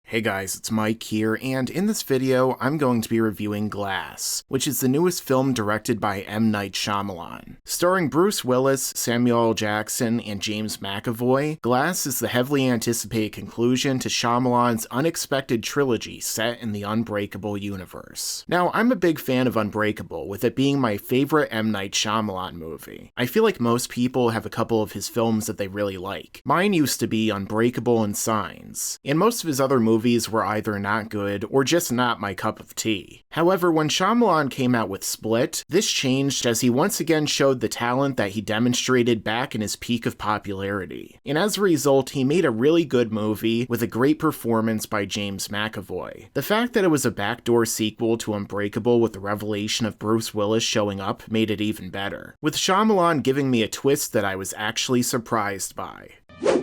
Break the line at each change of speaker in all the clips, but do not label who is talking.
Hey guys, it's Mike here, and in this video, I'm going to be reviewing Glass, which is the newest film directed by M Night Shyamalan. Starring Bruce Willis, Samuel L. Jackson, and James McAvoy, Glass is the heavily anticipated conclusion to Shyamalan's unexpected trilogy set in the Unbreakable universe. Now, I'm a big fan of Unbreakable, with it being my favorite M Night Shyamalan movie. I feel like most people have a couple of his films that they really like. Mine used to be Unbreakable and Signs, and most of his other movies were either not good or just not my cup of tea. However, when Shyamalan came out with Split, this changed as he once again showed the talent that he demonstrated back in his peak of popularity. And as a result, he made a really good movie with a great performance by James McAvoy. The fact that it was a backdoor sequel to Unbreakable with the revelation of Bruce Willis showing up made it even better, with Shyamalan giving me a twist that I was actually surprised by.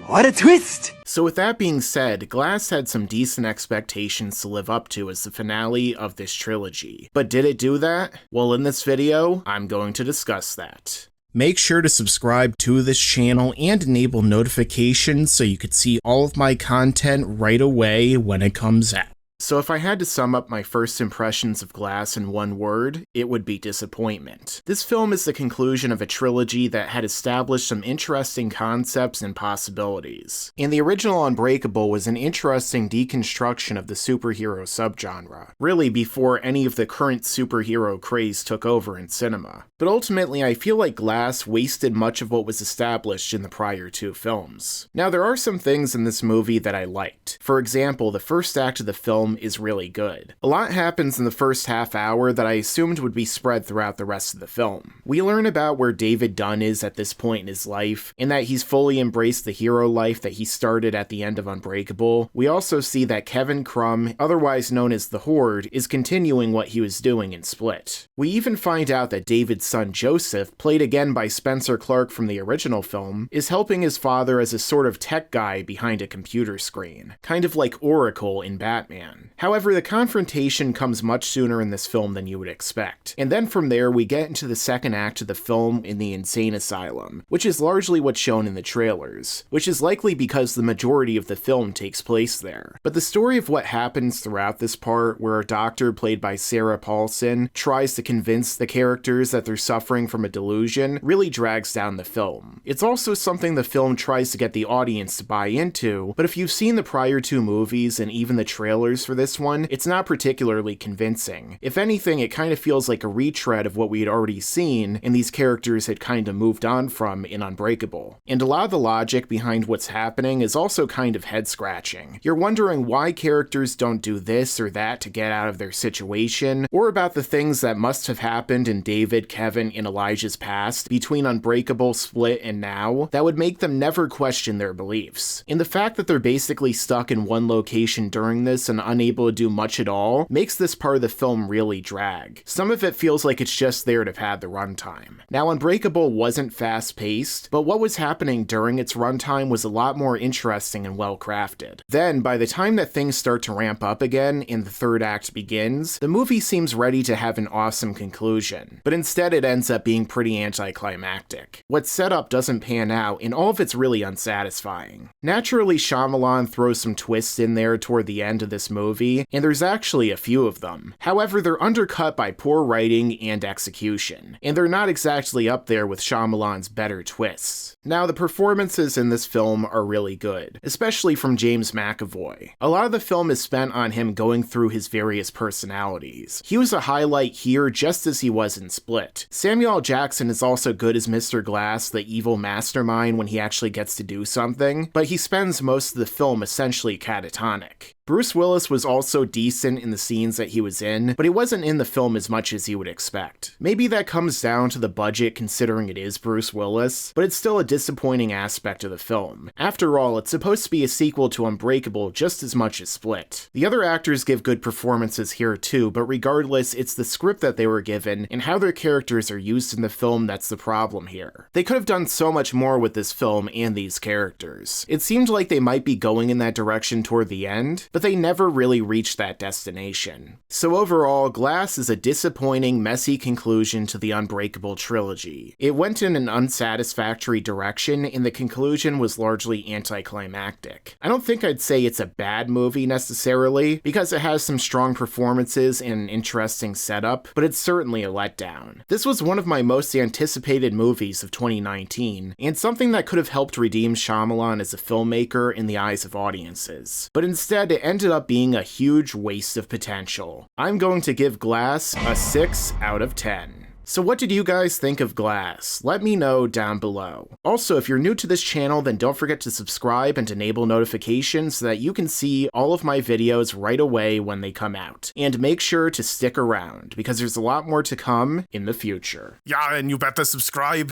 What a twist!
So with that being said, Glass had some decent expectations to live up to as the finale of this trilogy. But did it do that? Well, in this video, I'm going to discuss that. Make sure to subscribe to this channel and enable notifications so you could see all of my content right away when it comes out. So if I had to sum up my first impressions of Glass in one word, it would be disappointment. This film is the conclusion of a trilogy that had established some interesting concepts and possibilities. And the original Unbreakable was an interesting deconstruction of the superhero subgenre, really before any of the current superhero craze took over in cinema. But ultimately, I feel like Glass wasted much of what was established in the prior two films. Now, there are some things in this movie that I liked. For example, the first act of the film is really good. A lot happens in the first half hour that I assumed would be spread throughout the rest of the film. We learn about where David Dunn is at this point in his life, and that he's fully embraced the hero life that he started at the end of Unbreakable. We also see that Kevin Crumb, otherwise known as the Horde, is continuing what he was doing in Split. We even find out that David's son Joseph, played again by Spencer Clark from the original film, is helping his father as a sort of tech guy behind a computer screen, kind of like Oracle in Batman. However, the confrontation comes much sooner in this film than you would expect. And then from there, we get into the second act of the film in the insane asylum, which is largely what's shown in the trailers, which is likely because the majority of the film takes place there. But the story of what happens throughout this part, where a doctor played by Sarah Paulson tries to convince the characters that they're suffering from a delusion, really drags down the film. It's also something the film tries to get the audience to buy into, but if you've seen the prior two movies and even the trailers for this one, it's not particularly convincing. If anything, it kind of feels like a retread of what we had already seen and these characters had kind of moved on from in Unbreakable. And a lot of the logic behind what's happening is also kind of head-scratching. You're wondering why characters don't do this or that to get out of their situation, or about the things that must have happened in David, Kevin, and Elijah's past between Unbreakable, Split, and now that would make them never question their beliefs. And the fact that they're basically stuck in one location during this and unable to do much at all makes this part of the film really drag. Some of it feels like it's just there to pad the runtime. Now, Unbreakable wasn't fast-paced, but what was happening during its runtime was a lot more interesting and well-crafted. Then, by the time that things start to ramp up again and the third act begins, the movie seems ready to have an awesome conclusion, but instead it ends up being pretty anticlimactic. What's set up doesn't pan out, and all of it's really unsatisfying. Naturally, Shyamalan throws some twists in there toward the end of this movie, and there's actually a few of them. However, they're undercut by poor writing and execution, and they're not exactly up there with Shyamalan's better twists. Now, the performances in this film are really good, especially from James McAvoy. A lot of the film is spent on him going through his various personalities. He was a highlight here just as he was in Split. Samuel L. Jackson is also good as Mr. Glass, the evil mastermind, when he actually gets to do something, but he spends most of the film essentially catatonic. Bruce Willis was also decent in the scenes that he was in, but he wasn't in the film as much as you would expect. Maybe that comes down to the budget considering it is Bruce Willis, but it's still a disappointing aspect of the film. After all, it's supposed to be a sequel to Unbreakable just as much as Split. The other actors give good performances here too, but regardless, it's the script that they were given and how their characters are used in the film that's the problem here. They could have done so much more with this film and these characters. It seemed like they might be going in that direction toward the end. but they never really reached that destination. So overall, Glass is a disappointing, messy conclusion to the Unbreakable trilogy. It went in an unsatisfactory direction, and the conclusion was largely anticlimactic. I don't think I'd say it's a bad movie necessarily, because it has some strong performances and an interesting setup, but it's certainly a letdown. This was one of my most anticipated movies of 2019, and something that could have helped redeem Shyamalan as a filmmaker in the eyes of audiences. But instead, it ended up being a huge waste of potential. I'm going to give Glass a 6 out of 10. So what did you guys think of Glass? Let me know down below. Also, if you're new to this channel, then don't forget to subscribe and enable notifications so that you can see all of my videos right away when they come out. And make sure to stick around, because there's a lot more to come in the future.
Yeah, and you better subscribe.